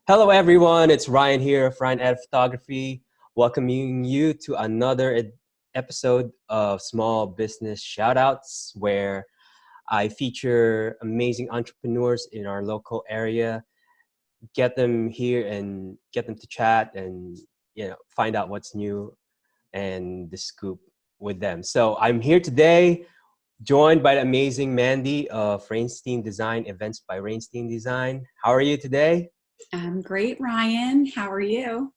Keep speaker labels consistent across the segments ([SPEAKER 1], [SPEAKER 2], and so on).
[SPEAKER 1] Hello, everyone. It's Ryan here of Ryan at Photography, welcoming you to another episode of Small Business Shoutouts, where I feature amazing entrepreneurs in our local area, get them here and get them to chat and find out what's new and the scoop with them. So I'm here today, joined by the amazing Mandy of Rainstein Design, Events by Rainstein Design. How are you today?
[SPEAKER 2] I'm great, Ryan. How are you?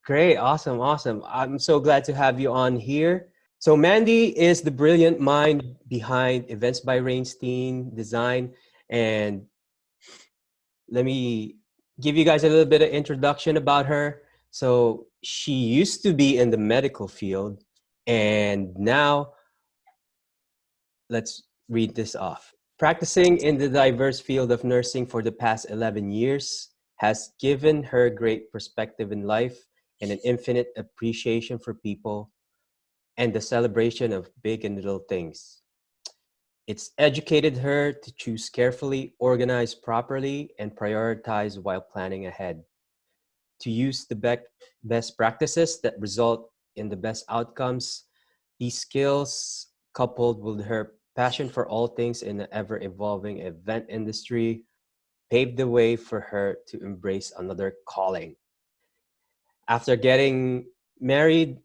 [SPEAKER 1] Great, awesome, awesome. I'm so glad to have you on here. So Mandy is the brilliant mind behind Events by Rainstein Design. And let me give you guys a little bit of introduction about her. So she used to be in the medical field, and now let's read this off. Practicing in the diverse field of nursing for the past 11 years has given her great perspective in life and an infinite appreciation for people and the celebration of big and little things. It's educated her to choose carefully, organize properly, and prioritize while planning ahead, to use the best practices that result in the best outcomes. These skills, coupled with her passion for all things in the ever-evolving event industry, paved the way for her to embrace another calling. After getting married,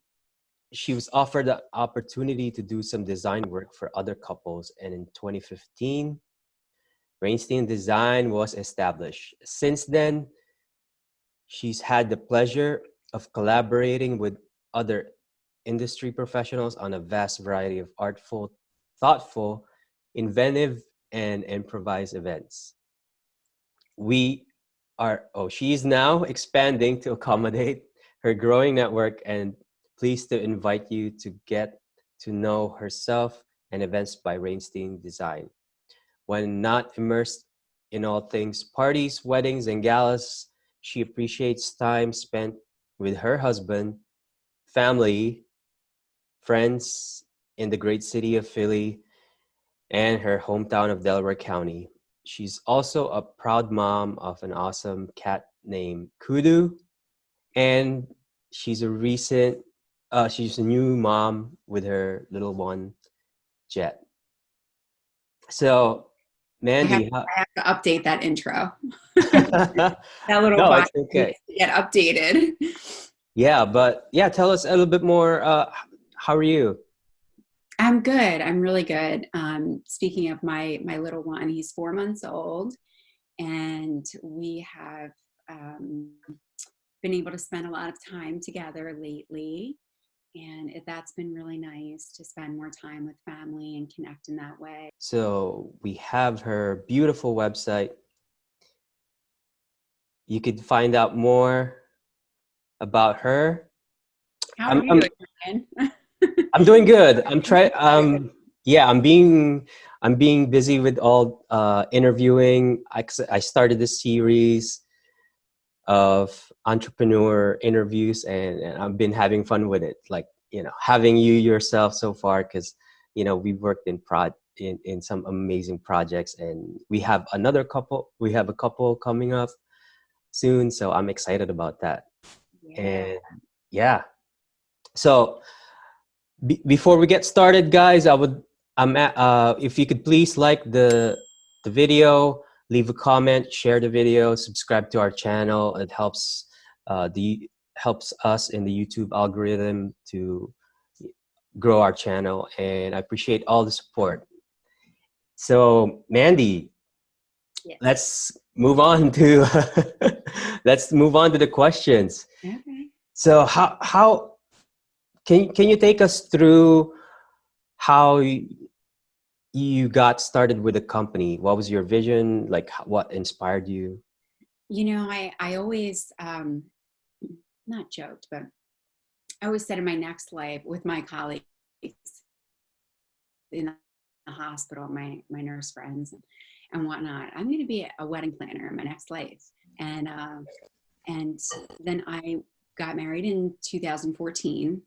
[SPEAKER 1] she was offered the opportunity to do some design work for other couples, and in 2015, Rainstein Design was established. Since then, she's had the pleasure of collaborating with other industry professionals on a vast variety of artful, thoughtful, inventive, and improvised events. She is now expanding to accommodate her growing network, and pleased to invite you to get to know herself and Events by Rainstein Design. When not immersed in all things parties, weddings, and galas, she appreciates time spent with her husband, family, friends in the great city of Philly, and her hometown of Delaware County. She's also a proud mom of an awesome cat named Kudu, and she's a new mom with her little one, Jet. So,
[SPEAKER 2] I have,
[SPEAKER 1] Mandy,
[SPEAKER 2] I have to update that intro. That little
[SPEAKER 1] no,
[SPEAKER 2] bio
[SPEAKER 1] it's okay.
[SPEAKER 2] needs to get updated.
[SPEAKER 1] Yeah, but yeah, tell us a little bit more. How are you?
[SPEAKER 2] I'm good. I'm really good. Speaking of my little one, he's 4 months old, and we have been able to spend a lot of time together lately. And that's been really nice to spend more time with family and connect in that way.
[SPEAKER 1] So we have her beautiful website. You could find out more about her.
[SPEAKER 2] How are
[SPEAKER 1] I'm
[SPEAKER 2] you
[SPEAKER 1] I'm
[SPEAKER 2] doing?
[SPEAKER 1] I'm doing good. I'm trying. Yeah, I'm being busy with all interviewing. I started this series of entrepreneur interviews, and I've been having fun with it. Like, having you yourself so far, because we've worked in some amazing projects, and we have a couple coming up soon, so I'm excited about that.
[SPEAKER 2] Yeah.
[SPEAKER 1] And yeah, so before we get started, guys, if you could please like the video, leave a comment, share the video, subscribe to our channel. It helps us in the YouTube algorithm to grow our channel, and I appreciate all the support. So, Mandy,
[SPEAKER 2] Yeah.
[SPEAKER 1] let's move on to let's move on to the questions.
[SPEAKER 2] Okay.
[SPEAKER 1] So, how can you take us through how you got started with the company? What was your vision? Like, what inspired you?
[SPEAKER 2] I always not joked, but I always said in my next life with my colleagues in the hospital, my nurse friends and whatnot, I'm going to be a wedding planner in my next life. And then I got married in 2014.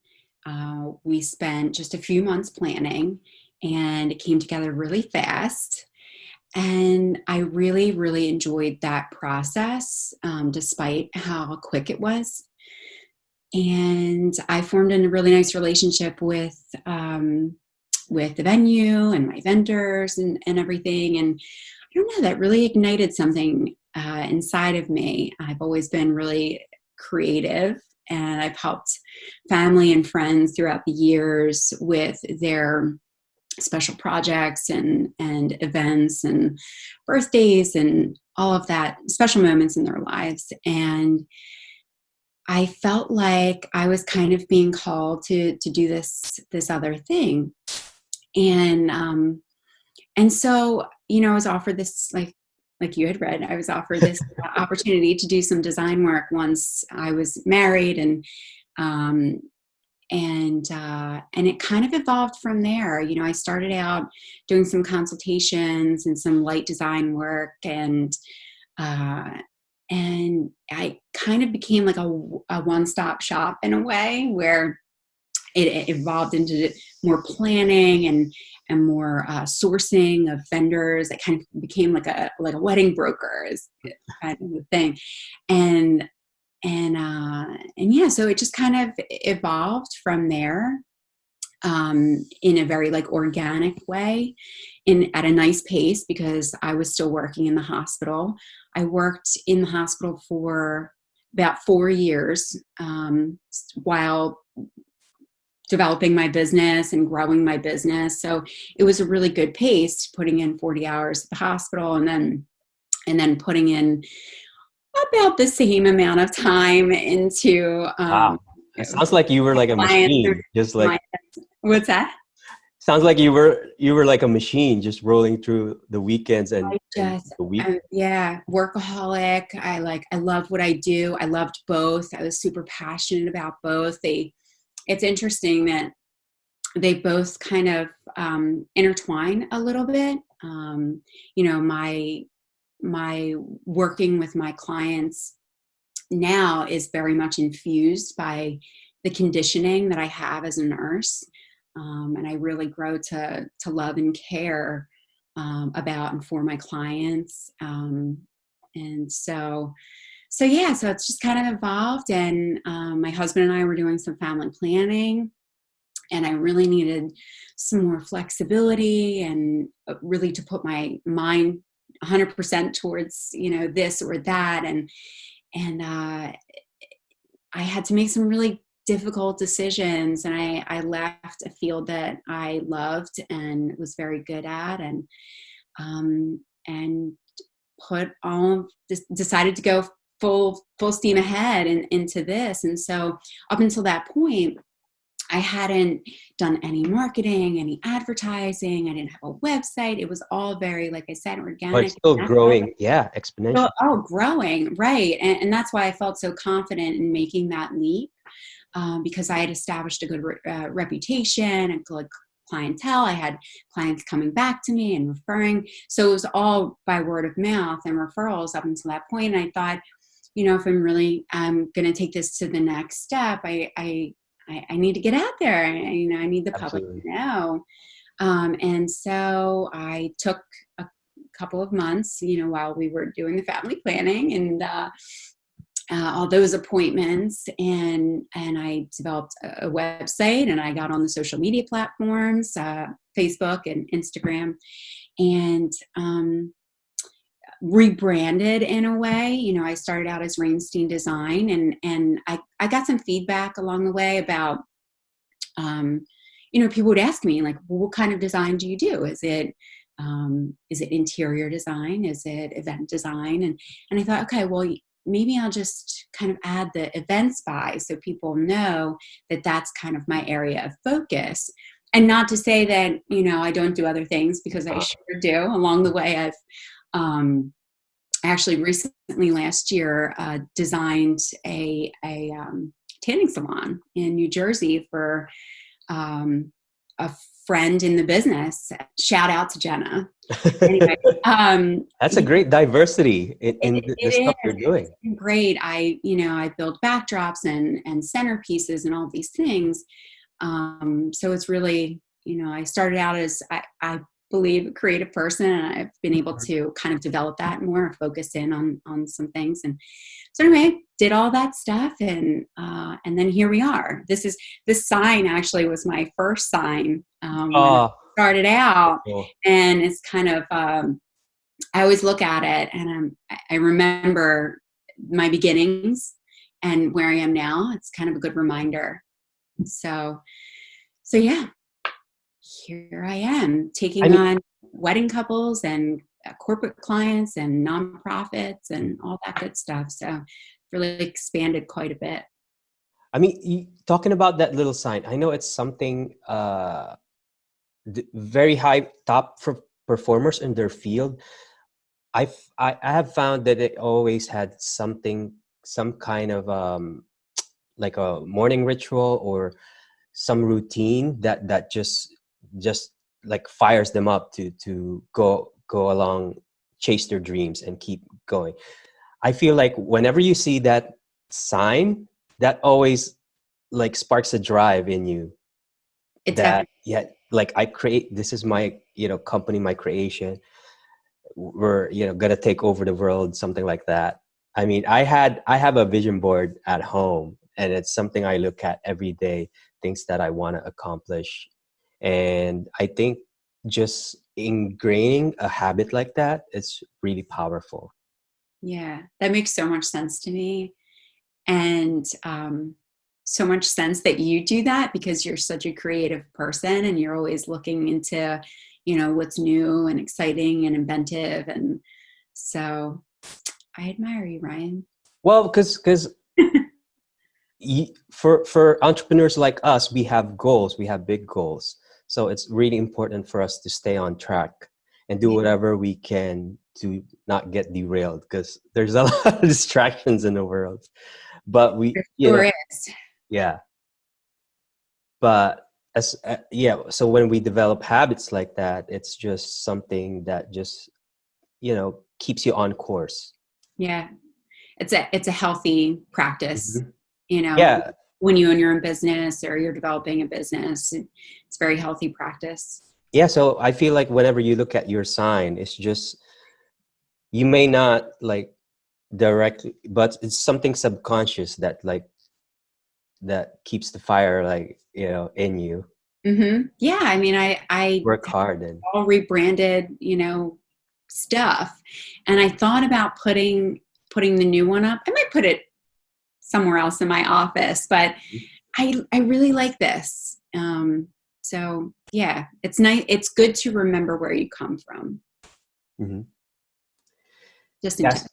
[SPEAKER 2] We spent just a few months planning, and it came together really fast. And I really, really enjoyed that process, despite how quick it was. And I formed a really nice relationship with the venue and my vendors and everything. And I don't know, that really ignited something inside of me. I've always been really creative, and I've helped family and friends throughout the years with their special projects and events and birthdays and all of that, special moments in their lives. And I felt like I was kind of being called to do this other thing. And so, I was offered this, like you had read, I was offered this opportunity to do some design work once I was married, um, and it kind of evolved from there. I started out doing some consultations and some light design work, uh, and I kind of became like a one-stop shop in a way, where it evolved into more planning and more sourcing of vendors. It kind of became like a wedding broker is kind of the thing. And yeah, so it just kind of evolved from there, in a very organic way, at a nice pace, because I was still working in the hospital. I worked in the hospital for about 4 years, while developing my business and growing my business. So it was a really good pace, putting in 40 hours at the hospital, and then putting in about the same amount of time into
[SPEAKER 1] Wow. It sounds like you were like a
[SPEAKER 2] clients.
[SPEAKER 1] machine, just like
[SPEAKER 2] What's that?
[SPEAKER 1] sounds like you were like a machine, just rolling through the weekends and the week.
[SPEAKER 2] Yeah, workaholic. I love what I do. I loved both. I was super passionate about both. It's interesting that they both kind of intertwine a little bit. My working with my clients now is very much infused by the conditioning that I have as a nurse, and I really grow to love and care about and for my clients, and so yeah, so it's just kind of evolved. And my husband and I were doing some family planning, and I really needed some more flexibility, and really to put my mind 100% towards this or that. And I had to make some really difficult decisions, and I left a field that I loved and was very good at, and put all this, decided to go full steam ahead into this. And so up until that point, I hadn't done any marketing, any advertising. I didn't have a website. It was all very, like I said,
[SPEAKER 1] But
[SPEAKER 2] organic.
[SPEAKER 1] it's still growing. Yeah, exponential.
[SPEAKER 2] Growing, right. And that's why I felt so confident in making that leap, because I had established a good reputation and good clientele. I had clients coming back to me and referring. So it was all by word of mouth and referrals up until that point. And I thought, if I'm really going to take this to the next step, I need to get out there. I need the public
[SPEAKER 1] Absolutely.
[SPEAKER 2] to know. And so I took a couple of months, while we were doing the family planning and all those appointments, and I developed a website, and I got on the social media platforms, Facebook and Instagram, and rebranded in a way. I started out as Rainstein Design, and I got some feedback along the way about, people would ask me like, well, what kind of design do you do? Is it interior design? Is it event design? And I thought, okay, well, maybe I'll just kind of add the events by, so people know that that's kind of my area of focus. And not to say that, I don't do other things, because I sure do. Along the way, I've actually recently last year designed a tanning salon in New Jersey for a friend in the business. Shout out to Jenna. Anyway,
[SPEAKER 1] That's a great diversity in the stuff you're doing.
[SPEAKER 2] It's been great. I build backdrops and centerpieces and all these things. So it's really, I started out as I believe a creative person, and I've been able to kind of develop that more, focus in on some things. And so anyway, did all that stuff, and then here we are. This sign actually was my first sign when I
[SPEAKER 1] Oh,
[SPEAKER 2] started out,
[SPEAKER 1] cool.
[SPEAKER 2] and it's kind of I always look at it, and I remember my beginnings and where I am now. It's kind of a good reminder. So yeah, here I am
[SPEAKER 1] I
[SPEAKER 2] taking
[SPEAKER 1] mean,
[SPEAKER 2] on wedding couples and corporate clients and nonprofits and all that good stuff. So really expanded quite a bit.
[SPEAKER 1] talking about that little sign, I know it's something very high top for performers in their field. I have found that it always had something, some kind of like a morning ritual or some routine that just like fires them up to go along, chase their dreams and keep going. I feel like whenever you see that sign, that always like sparks a drive in you,
[SPEAKER 2] It's
[SPEAKER 1] that
[SPEAKER 2] definitely,
[SPEAKER 1] yeah, like I create, this is my, company, my creation, we're, gonna take over the world, something like that. I have a vision board at home, and it's something I look at every day, things that I want to accomplish. And I think just ingraining a habit like that is really powerful.
[SPEAKER 2] yeah, that makes so much sense to me. And so much sense that you do that because you're such a creative person and you're always looking into, what's new and exciting and inventive. And so I admire you, Ryan.
[SPEAKER 1] Well, because for entrepreneurs like us, we have goals, we have big goals. So it's really important for us to stay on track and do
[SPEAKER 2] Yeah,
[SPEAKER 1] whatever we can to not get derailed, because there's a lot of distractions in the world. But we,
[SPEAKER 2] there sure is.
[SPEAKER 1] yeah. But yeah, so when we develop habits like that, it's just something that just, keeps you on course.
[SPEAKER 2] Yeah. It's a healthy practice,
[SPEAKER 1] Mhm.
[SPEAKER 2] you know,
[SPEAKER 1] Yeah.
[SPEAKER 2] when you own your own business or you're developing a business, it's very healthy practice.
[SPEAKER 1] Yeah. So I feel like whenever you look at your sign, it's just, you may not like directly, but it's something subconscious that like, that keeps the fire, like, in you.
[SPEAKER 2] Yeah. I mean, I
[SPEAKER 1] Work hard and
[SPEAKER 2] all rebranded, stuff. And I thought about putting the new one up. I might put it somewhere else in my office, but I really like this. So yeah, it's nice. It's good to remember where you come from,
[SPEAKER 1] Mhm.
[SPEAKER 2] just in
[SPEAKER 1] Yes.
[SPEAKER 2] general.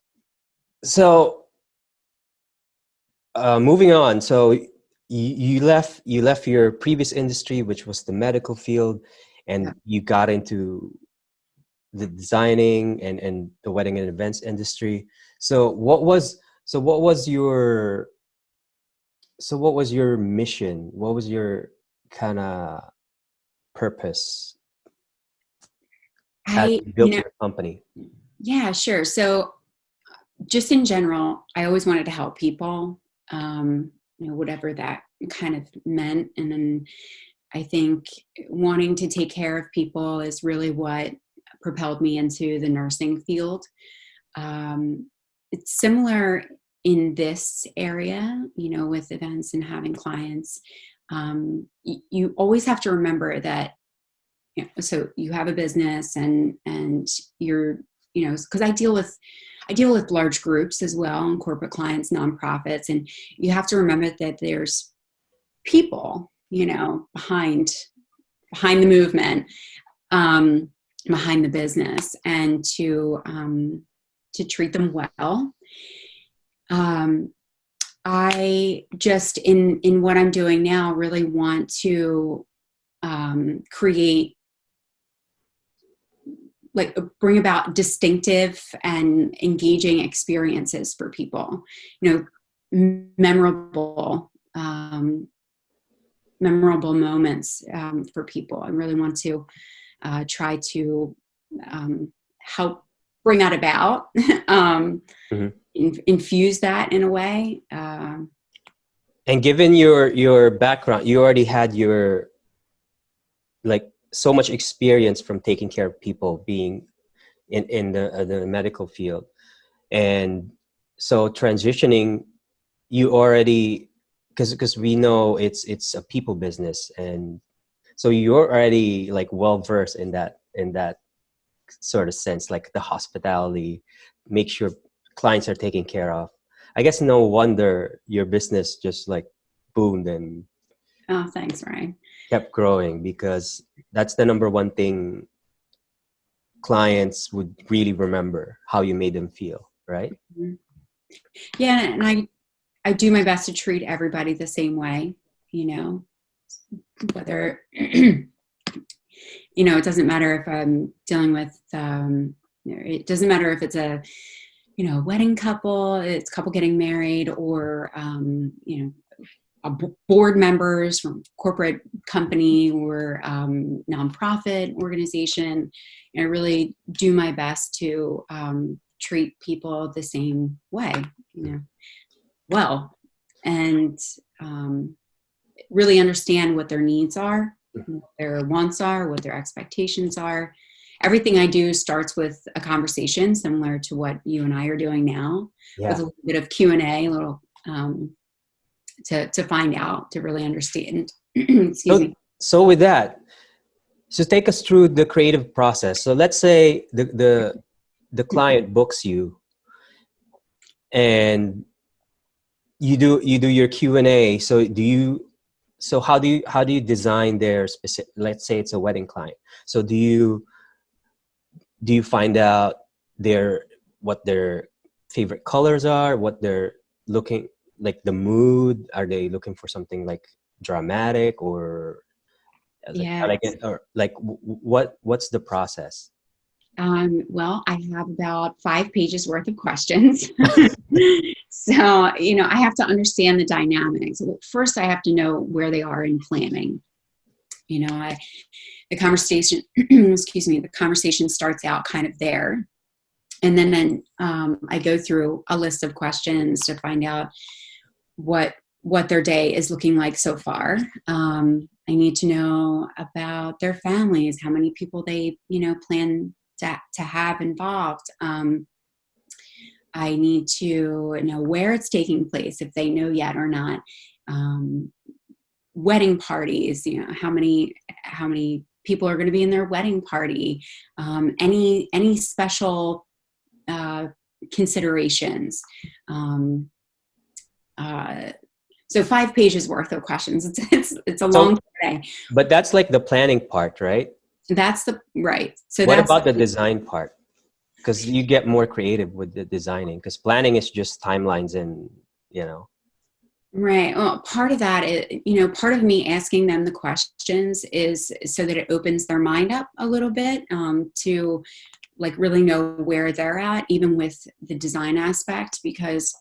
[SPEAKER 1] So moving on. So you left your previous industry, which was the medical field, and you got into the designing and the wedding and events industry. So what was your mission? What was your kind of purpose as
[SPEAKER 2] I,
[SPEAKER 1] you built your company?
[SPEAKER 2] yeah, sure. So just in general, I always wanted to help people, whatever that kind of meant. And then I think wanting to take care of people is really what propelled me into the nursing field. It's similar in this area, with events and having clients. You always have to remember that, so you have a business and you're, because I deal with large groups as well, and corporate clients, nonprofits, and you have to remember that there's people, behind the movement, um, behind the business, and to treat them well. Um, I just in what I'm doing now really want to create, like, bring about distinctive and engaging experiences for people, memorable memorable moments for people. I really want to try to help bring that about,
[SPEAKER 1] Mhm.
[SPEAKER 2] infuse that in a way.
[SPEAKER 1] And given your background, you already had your like so much experience from taking care of people, being in the medical field. And so transitioning, you already, because we know it's a people business, and so you're already like well versed in that sort of sense, like the hospitality, make sure clients are taken care of. I guess no wonder your business just like boomed and
[SPEAKER 2] Oh, thanks, Ryan.
[SPEAKER 1] kept growing, because that's the number one thing clients would really remember, how you made them feel, right?
[SPEAKER 2] Mhm. Yeah, and I do my best to treat everybody the same way, you know, whether, you know, it doesn't matter if I'm dealing with, it doesn't matter if it's a, you know, wedding couple, it's a couple getting married, or, you know, board members from corporate company or nonprofit organization. And I really do my best to treat people the same way, you know, well, and really understand what their needs are, what their wants are, what their expectations are. Everything I do starts with a conversation similar to what you and I are doing now, with
[SPEAKER 1] Yeah.
[SPEAKER 2] a little bit of Q&A, a little to find out, to really understand. Excuse me.
[SPEAKER 1] So with that, so take us through the creative process. So let's say the client books you, and you do your Q&A. So how do you design their specific, let's say it's a wedding client. So do you find out their what their favorite colors are, what they're looking, like the mood, are they looking for something like dramatic, or like
[SPEAKER 2] Yes.
[SPEAKER 1] or like what's the process?
[SPEAKER 2] Well, I have about 5 pages worth of questions. So, you know, I have to understand the dynamics. First, I have to know where they are in planning. You know, the conversation, excuse me, the conversation starts out kind of there. And then I go through a list of questions to find out what their day is looking like so far. I need to know about their families, how many people they, you know, plan to have involved. I need to know where it's taking place, if they know yet or not. Wedding parties, you know, how many people are going to be in their wedding party. Any special considerations. So 5 pages worth of questions. It's a
[SPEAKER 1] So
[SPEAKER 2] long day.
[SPEAKER 1] but that's like the planning part, right?
[SPEAKER 2] That's the right. So
[SPEAKER 1] What
[SPEAKER 2] that's
[SPEAKER 1] about the design part? Because you get more creative with the designing, because planning is just timelines and, you know.
[SPEAKER 2] right. Well, part of that is, you know, part of me asking them the questions is so that it opens their mind up a little bit, to like really know where they're at, even with the design aspect, because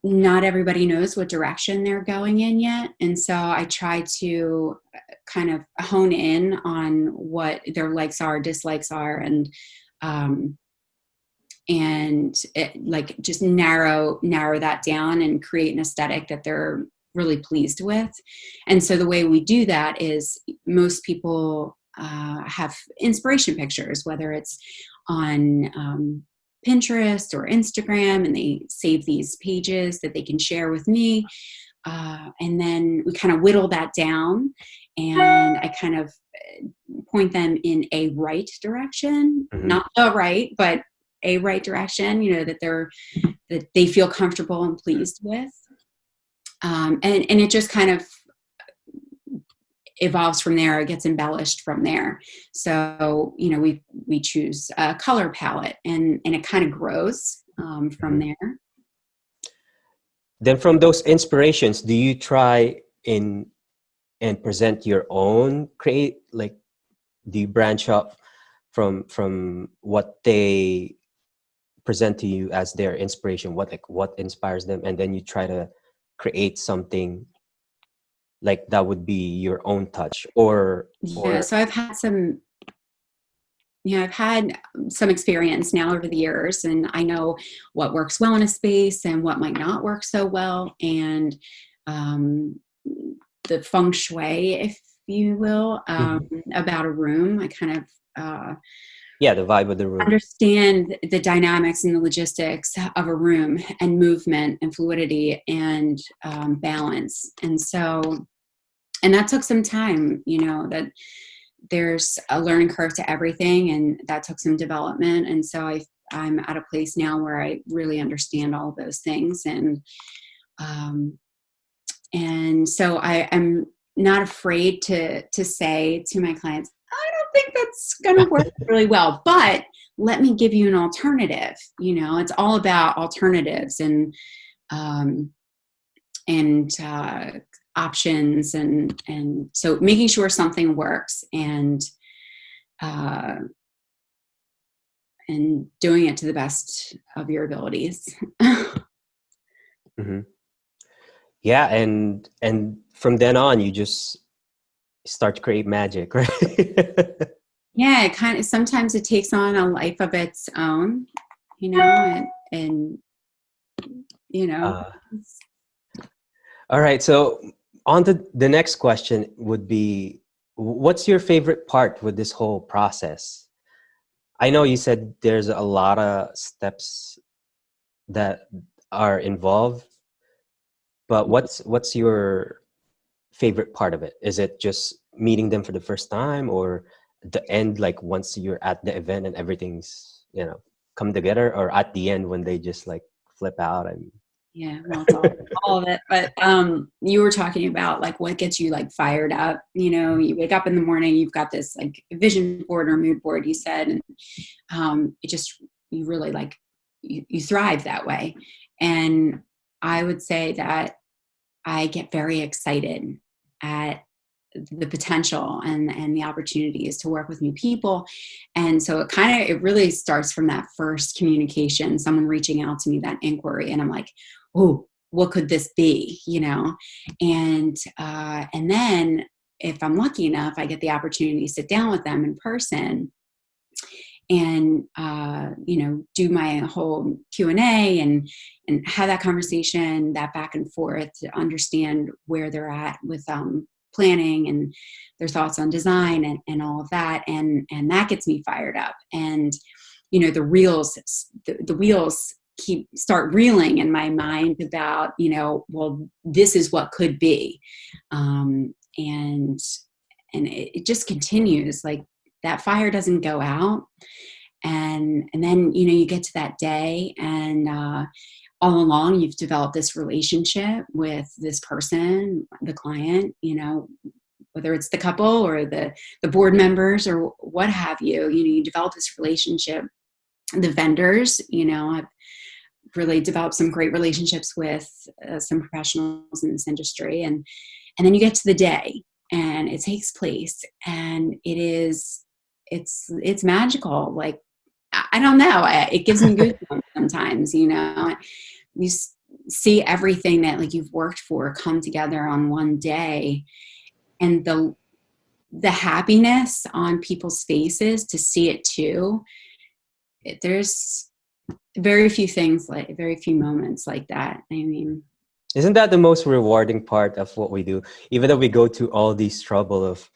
[SPEAKER 2] not everybody knows what direction they're going in yet. And so I try to kind of hone in on what their likes are, dislikes are, and like just narrow that down and create an aesthetic that they're really pleased with. And so the way we do that is most people have inspiration pictures, whether it's on Pinterest or Instagram, and they save these pages that they can share with me. And then we kind of whittle that down, and I kind of point them in a right direction,
[SPEAKER 1] Mhm.
[SPEAKER 2] not the right, but a right direction, you know, that they feel comfortable and pleased with. And it just kind of evolves from there. It gets embellished from there. So, you know, we choose a color palette, and it kind of grows from
[SPEAKER 1] Mhm.
[SPEAKER 2] there.
[SPEAKER 1] Then from those inspirations, do you try in and present your own create, like do you branch up from what they present to you as their inspiration, what inspires them, and then you try to create something like that would be your own touch,
[SPEAKER 2] Yeah.
[SPEAKER 1] or
[SPEAKER 2] So I've had some experience now over the years, and I know what works well in a space and what might not work so well. And the feng shui, you will, about a room. I kind of
[SPEAKER 1] Yeah, the vibe of the room.
[SPEAKER 2] understand the dynamics and the logistics of a room and movement and fluidity and balance. And so, and that took some time, you know, that there's a learning curve to everything, and that took some development. And so I'm at a place now where I really understand all of those things. And so I am not afraid to say to my clients, I don't think that's going to work really well, but let me give you an alternative. You know, it's all about alternatives and options, and so making sure something works and doing it to the best of your abilities.
[SPEAKER 1] Mm-hmm. Yeah, and from then on, you just start to create magic, right?
[SPEAKER 2] Yeah, it kind of sometimes it takes on a life of its own, you know, and you know.
[SPEAKER 1] All right, so on to the next question would be, what's your favorite part with this whole process? I know you said there's a lot of steps that are involved, but what's your favorite part of it? Is it just meeting them for the first time, or the end, like once you're at the event and everything's, you know, come together, or at the end when they just like flip out and
[SPEAKER 2] Yeah, well, it's all of it. But you were talking about like what gets you like fired up. You know, you wake up in the morning, you've got this like vision board or mood board, you said, and it just you really like you thrive that way. And I would say that I get very excited at the potential and the opportunities to work with new people. And so it really starts from that first communication, someone reaching out to me, that inquiry, and I'm like, oh, what could this be, you know? And then if I'm lucky enough, I get the opportunity to sit down with them in person and you know, do my whole Q&A and have that conversation, that back and forth, to understand where they're at with planning and their thoughts on design and all of that, and that gets me fired up. And you know, the wheels start reeling in my mind about, you know, well, this is what could be, and it just continues. Like that fire doesn't go out. And then, you know, you get to that day, and all along you've developed this relationship with this person, the client, you know, whether it's the couple or the board members or what have you. You know, you develop this relationship. The vendors, you know, I've really developed some great relationships with some professionals in this industry, and then you get to the day and it takes place, and it's magical. Like I don't know, it gives me goosebumps sometimes, you know. You see everything that like you've worked for come together on one day, and the happiness on people's faces to see it too. There's very few moments like that. I mean,
[SPEAKER 1] isn't that the most rewarding part of what we do? Even though we go to all these trouble of,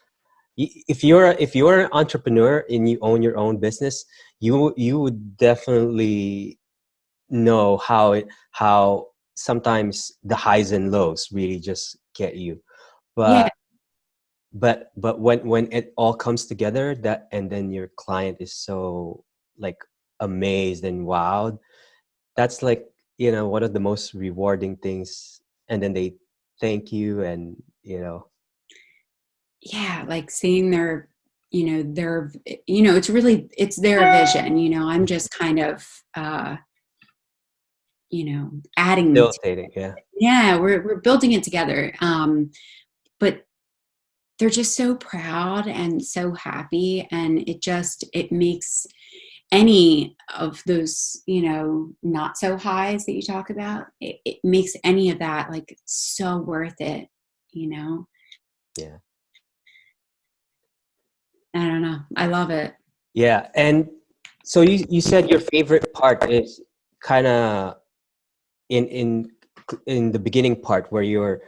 [SPEAKER 1] if you're an entrepreneur and you own your own business, you would definitely know how sometimes the highs and lows really just get you.
[SPEAKER 2] yeah,
[SPEAKER 1] But when it all comes together, that, and then your client is so like amazed and wowed, that's like, you know, one of the most rewarding things. And then they thank you, and you know.
[SPEAKER 2] yeah, like seeing it's their vision, you know. I'm just kind of you know, adding to
[SPEAKER 1] Facilitating, yeah.
[SPEAKER 2] yeah, we're building it together. But they're just so proud and so happy, and it makes any of those, you know, not so highs that you talk about, it makes any of that like so worth it, you know.
[SPEAKER 1] Yeah.
[SPEAKER 2] I don't know, I love it.
[SPEAKER 1] Yeah. And so you said your favorite part is kind of in the beginning part, where you're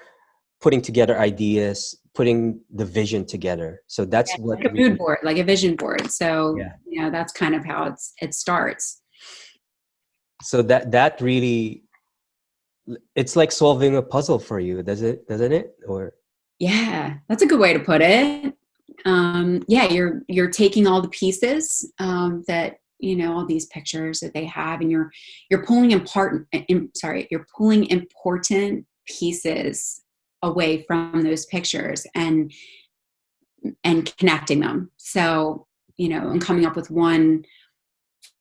[SPEAKER 1] putting together ideas, putting the vision together. So that's what
[SPEAKER 2] like a mood board, like a vision board. So,
[SPEAKER 1] yeah.
[SPEAKER 2] that's kind of how it starts.
[SPEAKER 1] So that really, it's like solving a puzzle for you, doesn't it? Or
[SPEAKER 2] Yeah, that's a good way to put it. Yeah, you're taking all the pieces that all these pictures that they have, and you're pulling you're pulling important pieces away from those pictures and connecting them. So and coming up with one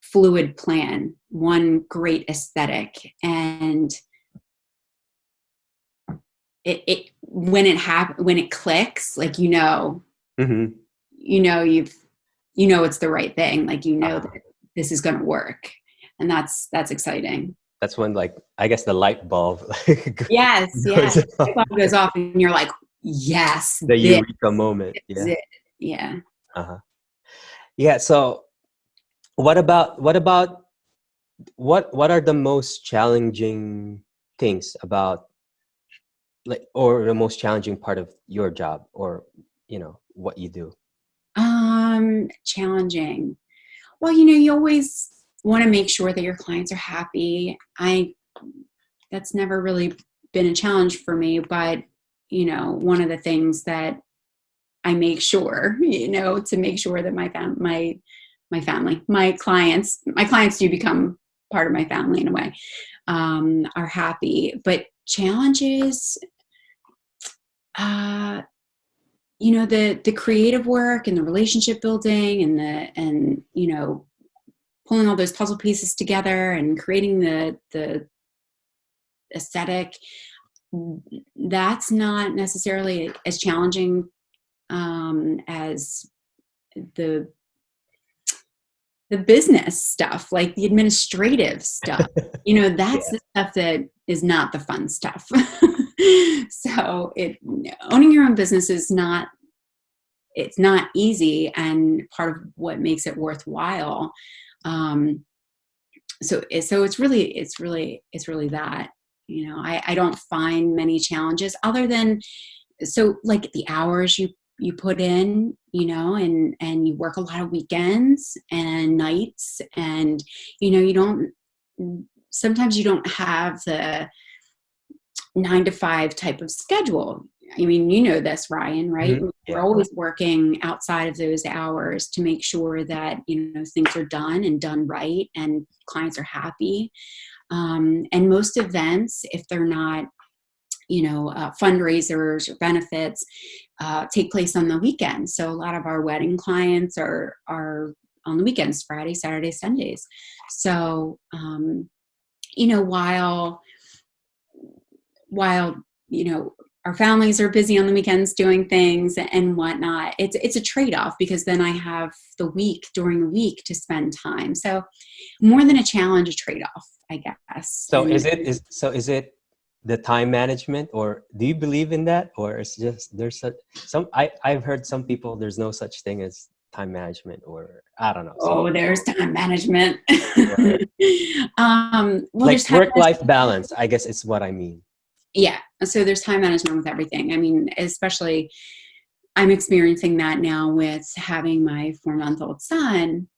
[SPEAKER 2] fluid plan, one great aesthetic, and when it clicks, like
[SPEAKER 1] mm-hmm.
[SPEAKER 2] it's the right thing, like that this is going to work, and that's exciting.
[SPEAKER 1] That's when, like, I guess the light bulb
[SPEAKER 2] Yes,
[SPEAKER 1] goes
[SPEAKER 2] light
[SPEAKER 1] off.
[SPEAKER 2] bulb goes off and you're like, yes,
[SPEAKER 1] The
[SPEAKER 2] this
[SPEAKER 1] eureka moment.
[SPEAKER 2] is
[SPEAKER 1] Yeah.
[SPEAKER 2] it. Yeah.
[SPEAKER 1] Uh-huh. Yeah. So what about what are the most challenging things about, like, or the most challenging part of your job, or what you do?
[SPEAKER 2] Challenging. Well, you always want to make sure that your clients are happy. That's never really been a challenge for me, but one of the things that I make sure, to make sure that my family, my clients do become part of my family in a way, are happy. But challenges, the creative work and the relationship building and pulling all those puzzle pieces together and creating the aesthetic, that's not necessarily as challenging as the business stuff, like the administrative stuff. That's
[SPEAKER 1] Yeah.
[SPEAKER 2] the stuff that is not the fun stuff. So owning your own business it's not easy, and part of what makes it worthwhile. So it's really that. I don't find many challenges other than, so like the hours you put in, and you work a lot of weekends and nights, and you don't sometimes you don't have the 9 to 5 type of schedule. I mean, this, Ryan, right?
[SPEAKER 1] Mhm.
[SPEAKER 2] We're
[SPEAKER 1] Yeah.
[SPEAKER 2] always working outside of those hours to make sure that things are done and done right, and clients are happy. And most events, if they're not fundraisers or benefits, take place on the weekends. So a lot of our wedding clients are on the weekends, Friday, Saturday, Sundays. So while our families are busy on the weekends doing things and whatnot, it's a trade-off, because then I have the week during the week to spend time. So more than a challenge, a trade-off, I guess.
[SPEAKER 1] So
[SPEAKER 2] And
[SPEAKER 1] is it the time management, or do you believe in that, or it's just I've heard some people, there's no such thing as time management, or I don't know, some
[SPEAKER 2] there's time management.
[SPEAKER 1] right.
[SPEAKER 2] Well, there's
[SPEAKER 1] Like
[SPEAKER 2] time
[SPEAKER 1] work-life
[SPEAKER 2] management.
[SPEAKER 1] balance, I guess it's what I mean.
[SPEAKER 2] Yeah. So there's time management with everything. I mean, especially I'm experiencing that now with having my 4-month-old son.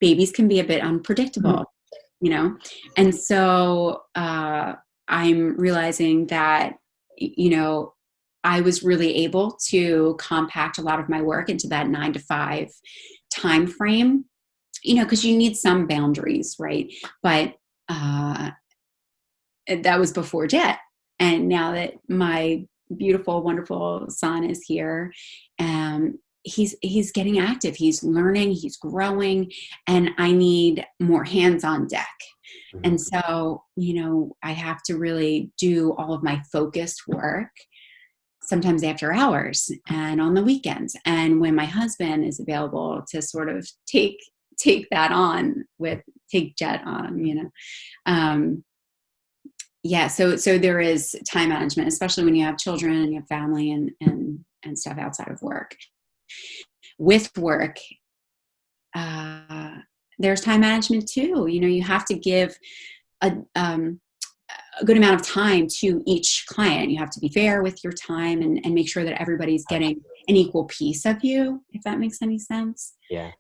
[SPEAKER 2] Babies can be a bit unpredictable, and so I'm realizing that, I was really able to compact a lot of my work into that 9 to 5 time frame, because you need some boundaries, right? But that was before Jet. And now that my beautiful, wonderful son is here, he's getting active. He's learning, he's growing, and I need more hands on deck.
[SPEAKER 1] Mhm.
[SPEAKER 2] And so, I have to really do all of my focused work, sometimes after hours and on the weekends. And when my husband is available to sort of take that on take Jet on, Um, yeah, so there is time management, especially when you have children and you have family and stuff outside of work. With work, there's time management too. You have to give a a good amount of time to each client. You have to be fair with your time and make sure that everybody's getting an equal piece of you, if that makes any sense.
[SPEAKER 1] Yeah.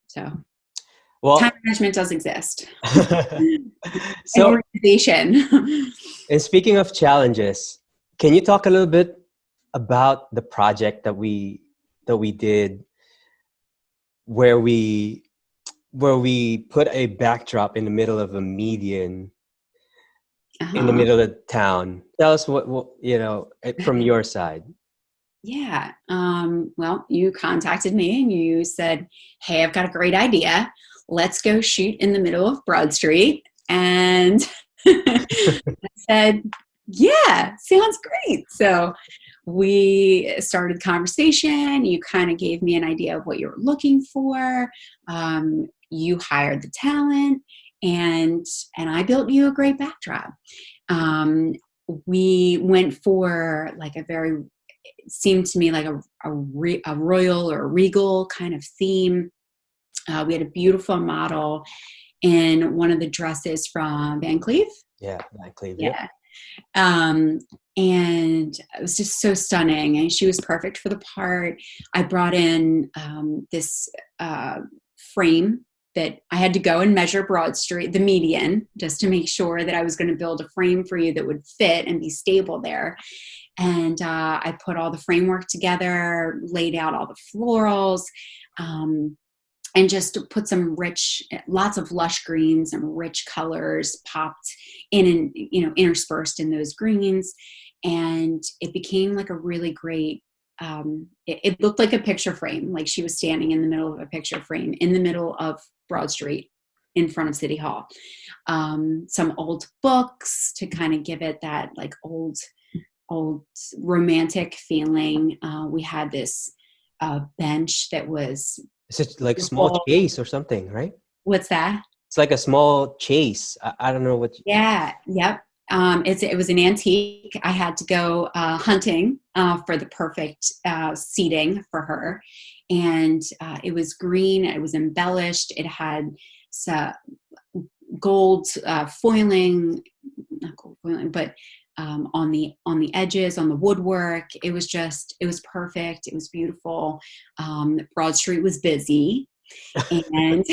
[SPEAKER 2] So time
[SPEAKER 1] Well,
[SPEAKER 2] management does exist. And
[SPEAKER 1] so,
[SPEAKER 2] organization.
[SPEAKER 1] and speaking of challenges, can you talk a little bit about the project that we did where we put a backdrop in the middle of a median in the
[SPEAKER 2] Uh-huh.
[SPEAKER 1] middle of town? Tell us what from your side.
[SPEAKER 2] Yeah. Well, you contacted me and you said, "Hey, I've got a great idea. Let's go shoot in the middle of Broad Street." And I said, "Yeah, sounds great." So we started conversation. You kind of gave me an idea of what you were looking for. You hired the talent, and I built you a great backdrop. Um, we went for like a very, it seemed to me like a royal or a regal kind of theme. We had a beautiful model in one of the dresses from Van Cleef.
[SPEAKER 1] Yeah, Cleve. Yep.
[SPEAKER 2] Yeah. Um, and it was just so stunning. And she was perfect for the part. I brought in this frame that I had to go and measure Broad Street, the median, just to make sure that I was going to build a frame for you that would fit and be stable there. And I put all the framework together, laid out all the florals, and just put some rich, lots of lush greens and rich colors popped in and, interspersed in those greens. And it became like a really great, it looked like a picture frame, like she was standing in the middle of a picture frame in the middle of Broad Street in front of City Hall. Some old books to kind of give it that like old romantic feeling. We had this bench that was
[SPEAKER 1] It's just like small
[SPEAKER 2] beautiful.
[SPEAKER 1] chase or something, right?
[SPEAKER 2] What's that?
[SPEAKER 1] It's like a small chase. I don't know what.
[SPEAKER 2] Yeah. Yep. It was an antique. I had to go hunting for the perfect seating for her, and it was green. It was embellished. It had some gold foiling, not gold foiling, but on the edges, on the woodwork. It was perfect. It was beautiful. Broad Street was busy. And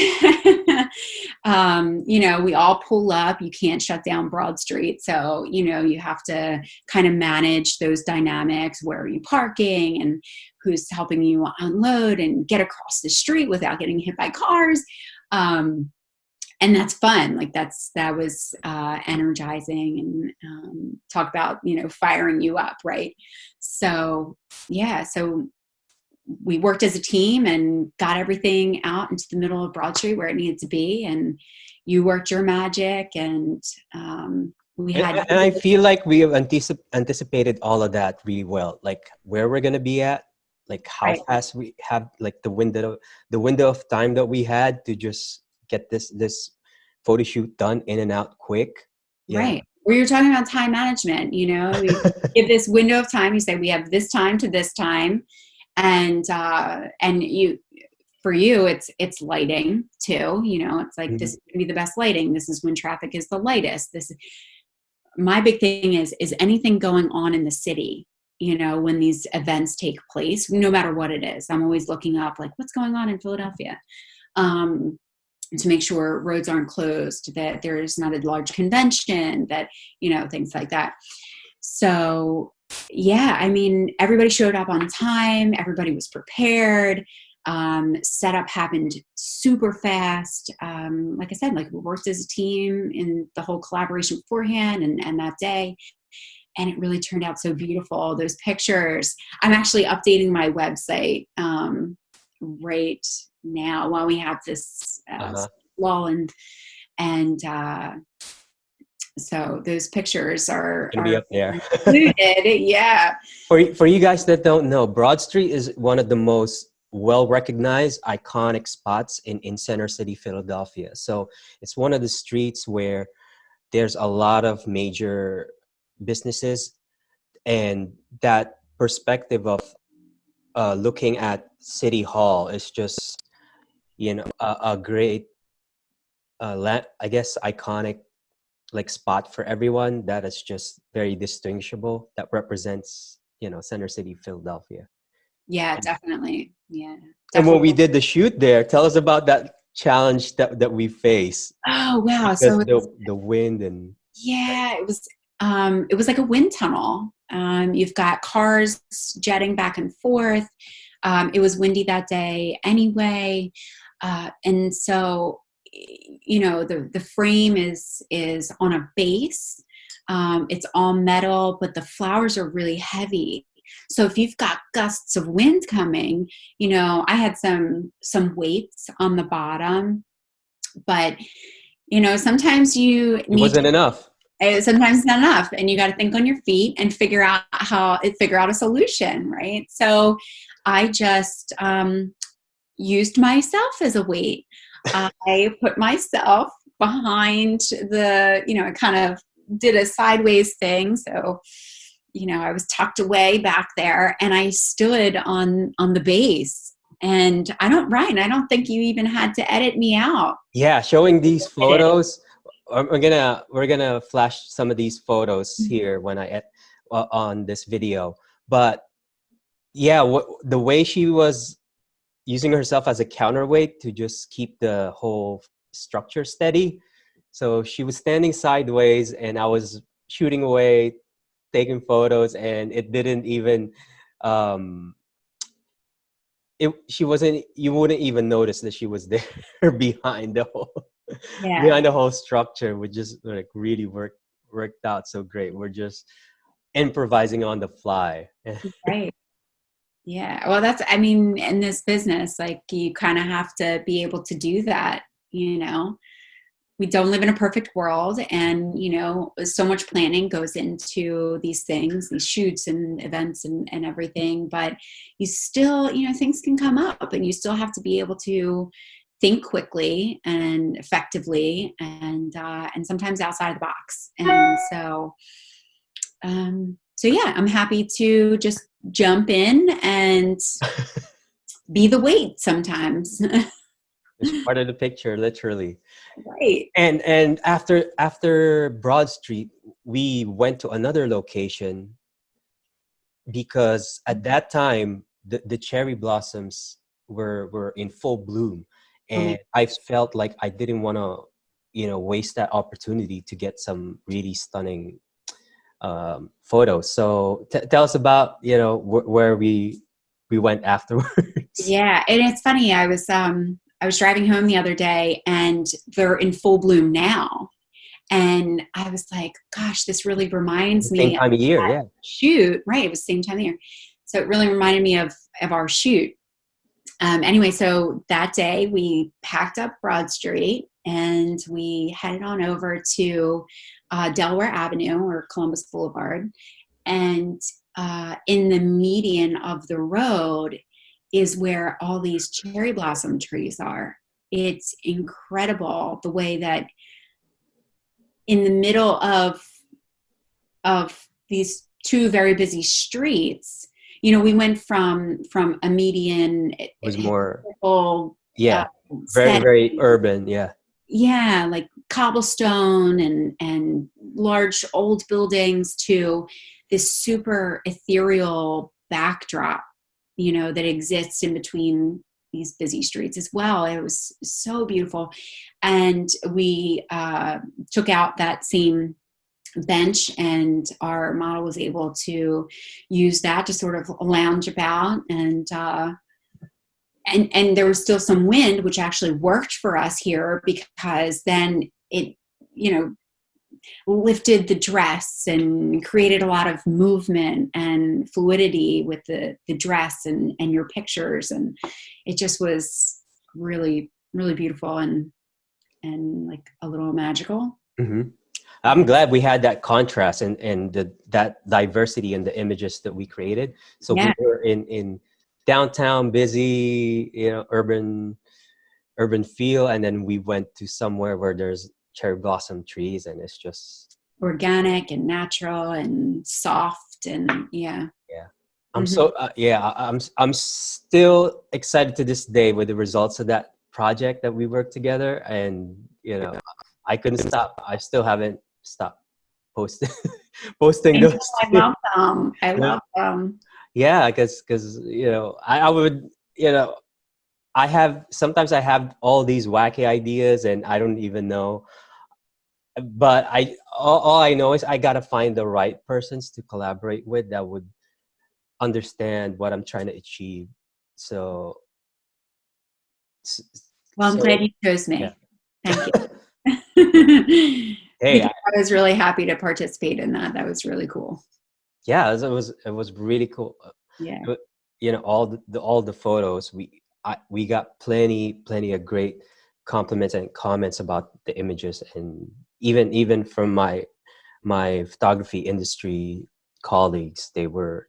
[SPEAKER 2] we all pull up. You can't shut down Broad Street, so you have to kind of manage those dynamics. Where are you parking, and who's helping you unload and get across the street without getting hit by cars. And that's fun. Like that was energizing, and talk about firing you up, right? So yeah, so we worked as a team and got everything out into the middle of Broad Street where it needed to be. And you worked your magic, and we
[SPEAKER 1] And,
[SPEAKER 2] had.
[SPEAKER 1] and I feel like we have anticipated all of that really well. Like where we're gonna be at, like how
[SPEAKER 2] Right,
[SPEAKER 1] fast we have, like the window of time that we had to just get this photo shoot done in and out quick. Yeah.
[SPEAKER 2] right. Where you're talking about time management, you give this window of time. You say we have this time to this time, and for you it's lighting too. It's like this
[SPEAKER 1] Mhm.
[SPEAKER 2] is going to be the best lighting. This is when traffic is the lightest. My big thing is anything going on in the city, when these events take place, no matter what it is. I'm always looking up like what's going on in Philadelphia, to make sure roads aren't closed, that there's not a large convention, that things like that. So yeah, I mean, everybody showed up on time. Everybody was prepared. Setup happened super fast. Like I said, like we worked as a team in the whole collaboration beforehand and that day. And it really turned out so beautiful. Those pictures, I'm actually updating my website right now while we have this
[SPEAKER 1] Uh-huh.
[SPEAKER 2] lull, and so those pictures
[SPEAKER 1] Gonna be
[SPEAKER 2] are
[SPEAKER 1] up there.
[SPEAKER 2] included. Yeah.
[SPEAKER 1] For you guys that don't know, Broad Street is one of the most well-recognized, iconic spots in Center City, Philadelphia. So it's one of the streets where there's a lot of major businesses, and that perspective of looking at City Hall is just a great, I guess, iconic like spot for everyone that is just very distinguishable, that represents, you know, Center City, Philadelphia.
[SPEAKER 2] Yeah, definitely. Yeah,
[SPEAKER 1] And when
[SPEAKER 2] definitely.
[SPEAKER 1] we did the shoot there, tell us about that challenge that we faced,
[SPEAKER 2] Oh, wow.
[SPEAKER 1] because
[SPEAKER 2] So
[SPEAKER 1] the wind and
[SPEAKER 2] yeah, it was like a wind tunnel. You've got cars jetting back and forth. It was windy that day anyway. And so, you know, the frame is on a base. It's all metal, but the flowers are really heavy. So if you've got gusts of wind coming, you know, I had some weights on the bottom, but you know, sometimes you
[SPEAKER 1] it
[SPEAKER 2] need
[SPEAKER 1] wasn't enough.
[SPEAKER 2] sometimes it's not enough, and you got to think on your feet and figure out a solution, right? So I just used myself as a weight. I put myself behind you know, I kind of did a sideways thing, so you know, I was tucked away back there, and I stood on the base. And Ryan, I don't think you even had to edit me out.
[SPEAKER 1] Yeah, showing these
[SPEAKER 2] I did.
[SPEAKER 1] photos. We're gonna flash some of these photos here when on this video. But yeah, the way she was using herself as a counterweight to just keep the whole structure steady. So she was standing sideways, and I was shooting away, taking photos, and it didn't even. Um, she wasn't. You wouldn't even notice that she was there behind the whole
[SPEAKER 2] Yeah,
[SPEAKER 1] behind the whole structure. Would just like really worked out so great. We're just improvising on the fly.
[SPEAKER 2] right. Yeah. Well, I mean, in this business, like you kind of have to be able to do that, you know. We don't live in a perfect world, and you know, so much planning goes into these things, these shoots and events and everything, but you still, you know, things can come up, and you still have to be able to think quickly and effectively, and sometimes outside of the box. And so yeah, I'm happy to just jump in and be the weight sometimes.
[SPEAKER 1] It's part of the picture, literally.
[SPEAKER 2] Right.
[SPEAKER 1] And after Broad Street, we went to another location because at that time the cherry blossoms were in full bloom,
[SPEAKER 2] Oh my
[SPEAKER 1] and I felt like I didn't want to, you know, waste that opportunity to get some really stunning photos. So tell us about, you know, where we went afterwards.
[SPEAKER 2] Yeah, and it's funny. I was driving home the other day, and they're in full bloom now. And I was like, "Gosh, this really
[SPEAKER 1] The
[SPEAKER 2] reminds
[SPEAKER 1] same
[SPEAKER 2] me of
[SPEAKER 1] time of year,
[SPEAKER 2] that
[SPEAKER 1] yeah.
[SPEAKER 2] shoot." Right, it was the same time of year, so it really reminded me of our shoot. Anyway, so that day we packed up Broad Street and we headed on over to Delaware Avenue or Columbus Boulevard, and in the median of the road is where all these cherry blossom trees are. It's incredible the way that in the middle of these two very busy streets, you know, we went from a median
[SPEAKER 1] It was more,
[SPEAKER 2] historical, uh,
[SPEAKER 1] yeah, very
[SPEAKER 2] setting,
[SPEAKER 1] very urban, yeah.
[SPEAKER 2] yeah, like cobblestone and large old buildings, to this super ethereal backdrop, you know, that exists in between these busy streets as well. It was so beautiful. And we took out that same bench, and our model was able to use that to sort of lounge about, and there was still some wind, which actually worked for us here, because then it, you know, lifted the dress and created a lot of movement and fluidity with the dress and your pictures. And it just was really, really beautiful and like a little magical.
[SPEAKER 1] Hmm. I'm glad we had that contrast and that diversity in the images that we created. So we
[SPEAKER 2] Yeah.
[SPEAKER 1] were in downtown, busy, you know, urban feel, and then we went to somewhere where there's cherry blossom trees, and it's just,
[SPEAKER 2] Organic and natural and soft, and yeah.
[SPEAKER 1] yeah.
[SPEAKER 2] Hmm.
[SPEAKER 1] I'm still excited to this day with the results of that project that we worked together, and you know, I couldn't stop. I still haven't stop posting posting
[SPEAKER 2] I know,
[SPEAKER 1] those
[SPEAKER 2] I
[SPEAKER 1] things.
[SPEAKER 2] love them. I
[SPEAKER 1] Yeah,
[SPEAKER 2] love them.
[SPEAKER 1] yeah, because I would I have sometimes I have all these wacky ideas and I don't even know. But all I know is I gotta find the right persons to collaborate with that would understand what I'm trying to achieve. So s-
[SPEAKER 2] Well, I'm glad
[SPEAKER 1] so
[SPEAKER 2] you chose
[SPEAKER 1] yeah.
[SPEAKER 2] me. Thank you.
[SPEAKER 1] Hey,
[SPEAKER 2] Because I was really happy to participate in that. That was really cool.
[SPEAKER 1] yeah, it was really cool.
[SPEAKER 2] Yeah.
[SPEAKER 1] But, all the photos we got plenty of great compliments and comments about the images, and even from my photography industry colleagues, they were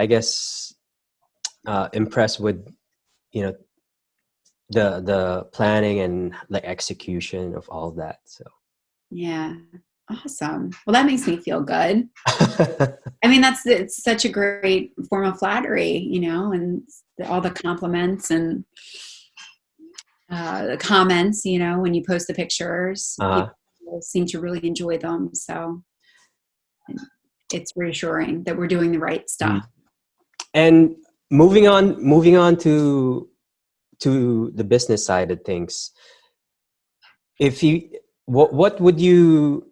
[SPEAKER 1] I guess impressed with you know the planning and the execution of all that. So
[SPEAKER 2] Yeah. Awesome. Well, that makes me feel good. I mean, it's such a great form of flattery, and all the compliments and the comments, when you post the pictures,
[SPEAKER 1] uh,
[SPEAKER 2] people seem to really enjoy them. So it's reassuring that we're doing the right
[SPEAKER 1] mm.
[SPEAKER 2] stuff.
[SPEAKER 1] And moving on to the business side of things. If you what would you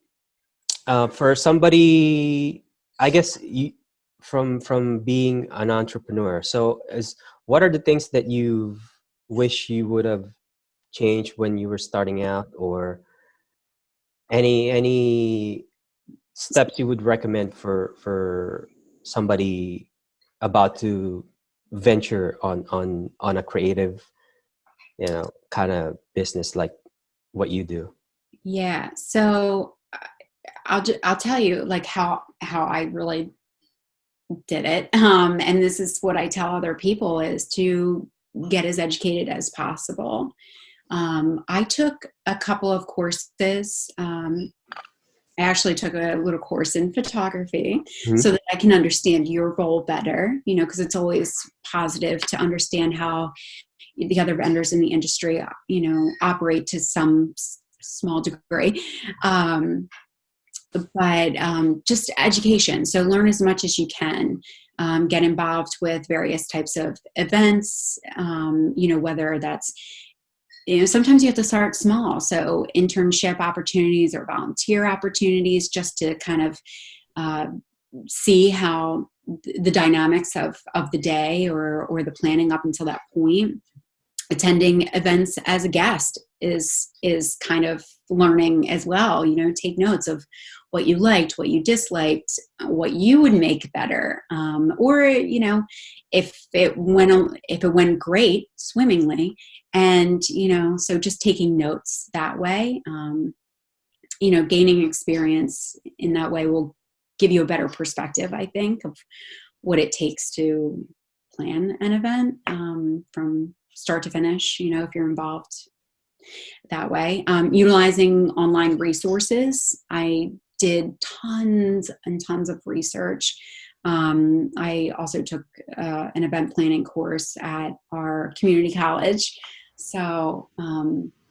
[SPEAKER 1] for somebody, I guess, from being an entrepreneur, so is what are the things that you wish you would have changed when you were starting out, or any steps you would recommend for somebody about to venture on a creative kind of business like what you do?
[SPEAKER 2] Yeah. So I'll tell you like how I really did it. And this is what I tell other people is to get as educated as possible. I took a couple of courses. I actually took a little course in photography
[SPEAKER 1] Mhm.
[SPEAKER 2] so that I can understand your role better, because it's always positive to understand how the other vendors in the industry, operate to some small degree. But just education. So learn as much as you can. Get involved with various types of events, whether that's, sometimes you have to start small. So internship opportunities or volunteer opportunities just to kind of uh, see how the dynamics of the day or the planning up until that point. Attending events as a guest is kind of learning as well. Take notes of what you liked, what you disliked, what you would make better, or if it went great swimmingly, and so just taking notes that way. Gaining experience in that way will give you a better perspective, I think, of what it takes to plan an event from start to finish, if you're involved that way. Utilizing online resources. I did tons and tons of research. I also took an event planning course at our community college. So,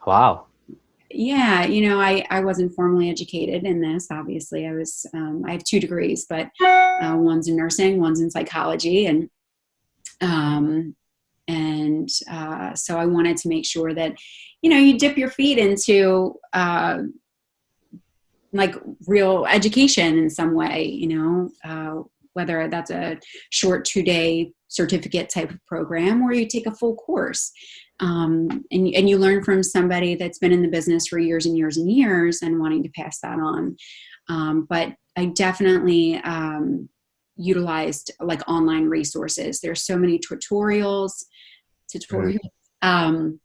[SPEAKER 1] Wow.
[SPEAKER 2] yeah, I wasn't formally educated in this. Obviously, I have 2 degrees, but one's in nursing, one's in psychology, um, and so I wanted to make sure that you dip your feet into like real education in some way. Whether that's a short 2-day certificate type of program or you take a full course, and you learn from somebody that's been in the business for years and years and years and wanting to pass that on. But I definitely utilized like online resources. There's so many tutorials um,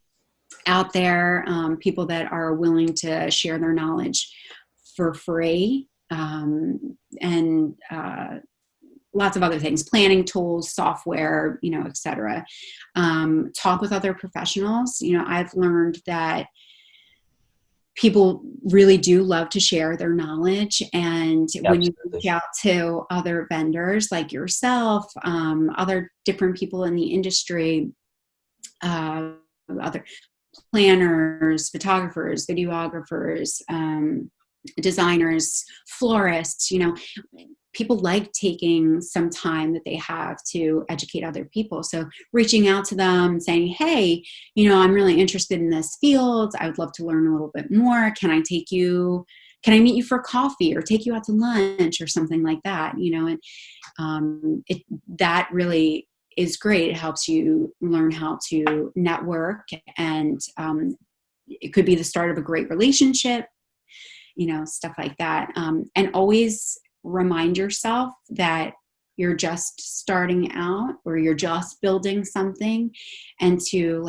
[SPEAKER 2] out there, people that are willing to share their knowledge for free, and lots of other things, planning tools, software, etc. Talk with other professionals. I've learned that people really do love to share their knowledge, and when you
[SPEAKER 1] Absolutely.
[SPEAKER 2] reach out to other vendors like yourself, other different people in the industry, other planners, photographers, videographers, designers, florists, people like taking some time that they have to educate other people. So reaching out to them and saying, hey, I'm really interested in this field. I would love to learn a little bit more. Can I meet you for coffee or take you out to lunch or something like that? That really is great. It helps you learn how to network, and it could be the start of a great relationship, stuff like that. And always remind yourself that you're just starting out or you're just building something, and to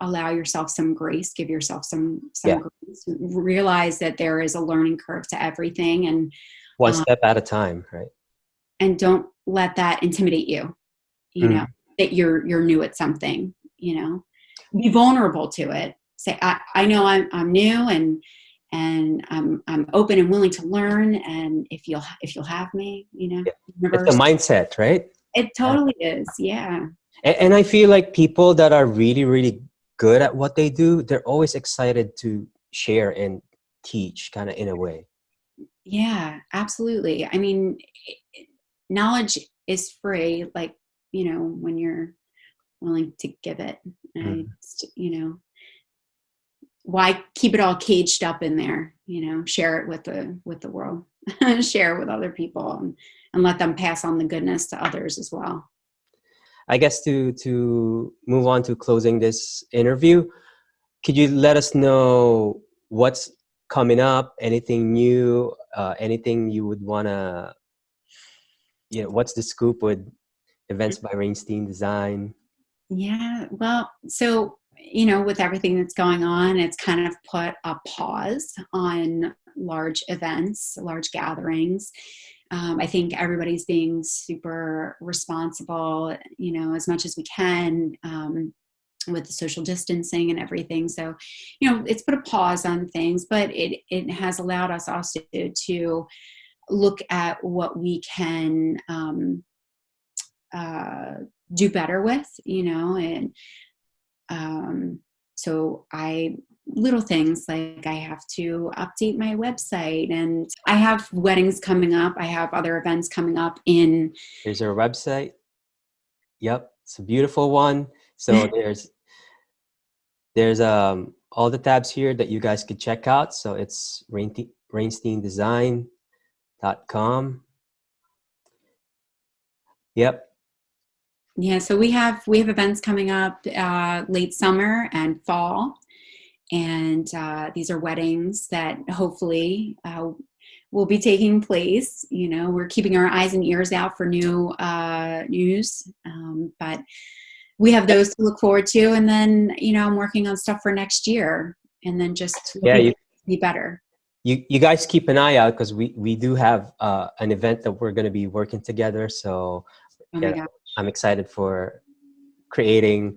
[SPEAKER 2] allow yourself some grace, give yourself some
[SPEAKER 1] Yeah.
[SPEAKER 2] grace, realize that there is a learning curve to everything, and
[SPEAKER 1] One step at a time, right?
[SPEAKER 2] and don't let that intimidate you, that you're new at something, be vulnerable to it. Say, I know I'm new, and I'm open and willing to learn. And if you'll have me,
[SPEAKER 1] Yeah. It's
[SPEAKER 2] universe,
[SPEAKER 1] a mindset, right?
[SPEAKER 2] it totally is. Yeah.
[SPEAKER 1] And I feel like people that are really, really good at what they do, they're always excited to share and teach, kind of in a way.
[SPEAKER 2] Yeah, absolutely. I mean, knowledge is free, when you're willing to give it. And, why keep it all caged up in there? Share it with the world, share it with other people, and let them pass on the goodness to others as well.
[SPEAKER 1] I guess to move on to closing this interview, could you let us know what's coming up? Anything new? Anything you would want to, what's the scoop with Events by Rainstein Design?
[SPEAKER 2] Yeah, well, so with everything that's going on, it's kind of put a pause on large events, large gatherings. I think everybody's being super responsible, as much as we can, with the social distancing and everything. So, it's put a pause on things, but it has allowed us also to look at what we can do better with, and so little things like I have to update my website, and I have weddings coming up. I have other events coming up in.
[SPEAKER 1] Here's our website. Yep, it's a beautiful one. So there's all the tabs here that you guys could check out. So it's rainsteindesign.com. Yep.
[SPEAKER 2] Yeah, so we have events coming up late summer and fall, and these are weddings that hopefully will be taking place. We're keeping our eyes and ears out for new news, but we have those to look forward to. And then I'm working on stuff for next year, and then just looking to be better.
[SPEAKER 1] You guys keep an eye out, because we do have an event that we're going to be working together. So
[SPEAKER 2] Oh my gosh.
[SPEAKER 1] I'm excited for creating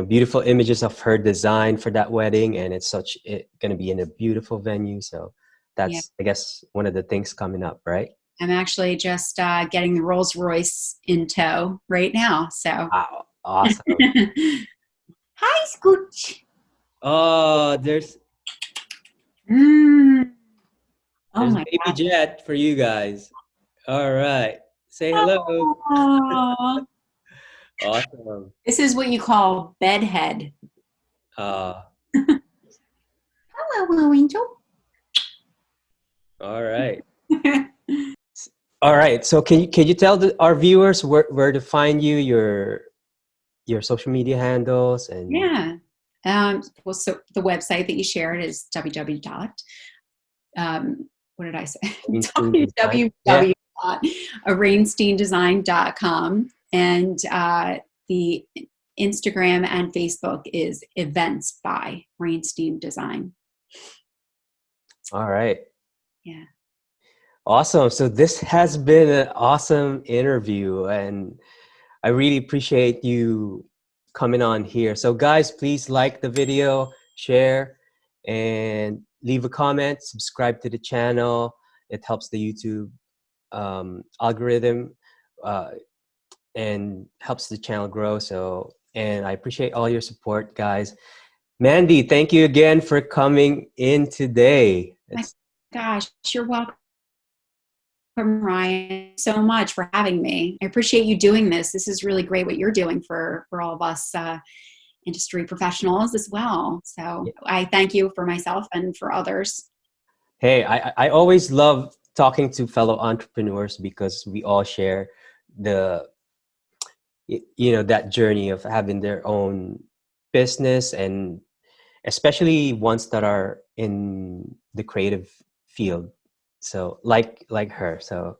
[SPEAKER 1] beautiful images of her design for that wedding, and it's going to be in a beautiful venue. So that's I guess one of the things coming up, right?
[SPEAKER 2] I'm actually just getting the Rolls Royce in tow right now. So
[SPEAKER 1] wow, awesome.
[SPEAKER 2] Hi, Scooch.
[SPEAKER 1] Oh, there's
[SPEAKER 2] Oh
[SPEAKER 1] there's
[SPEAKER 2] my
[SPEAKER 1] baby
[SPEAKER 2] gosh.
[SPEAKER 1] Jet for you guys. All right, say hello.
[SPEAKER 2] Oh.
[SPEAKER 1] Awesome.
[SPEAKER 2] This is what you call bedhead.
[SPEAKER 1] Uh,
[SPEAKER 2] Hello, Angel.
[SPEAKER 1] all right. All right. So can you tell our viewers where to find you, your social media handles, and
[SPEAKER 2] Yeah. Well, so the website that you shared is www. What did I say? www.rainsteindesign.com, and the Instagram and Facebook is Events by Rainstein Design.
[SPEAKER 1] All right.
[SPEAKER 2] Yeah.
[SPEAKER 1] Awesome. So this has been an awesome interview, and I really appreciate you coming on here. So guys, please like the video, share, and leave a comment, subscribe to the channel. It helps the YouTube algorithm and helps the channel grow. So, and I appreciate all your support, guys. Mandy, thank you again for coming in today.
[SPEAKER 2] My
[SPEAKER 1] It's
[SPEAKER 2] gosh, you're welcome, Ryan, so much for having me. I appreciate you doing this. This is really great what you're doing for all of us industry professionals as well. So I thank you for myself and for others.
[SPEAKER 1] Hey, I always love talking to fellow entrepreneurs because we all share the that journey of having their own business, and especially ones that are in the creative field. So like her. So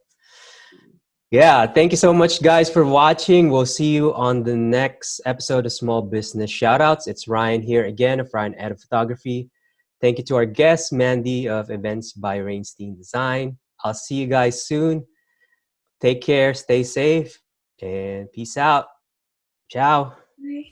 [SPEAKER 1] yeah, thank you so much, guys, for watching. We'll see you on the next episode of Small Business Shoutouts. It's Ryan here again of Ryan Ed of Photography. Thank you to our guest, Mandy of Events by Rainstein Design. I'll see you guys soon. Take care, stay safe, and peace out. Ciao.
[SPEAKER 2] Bye.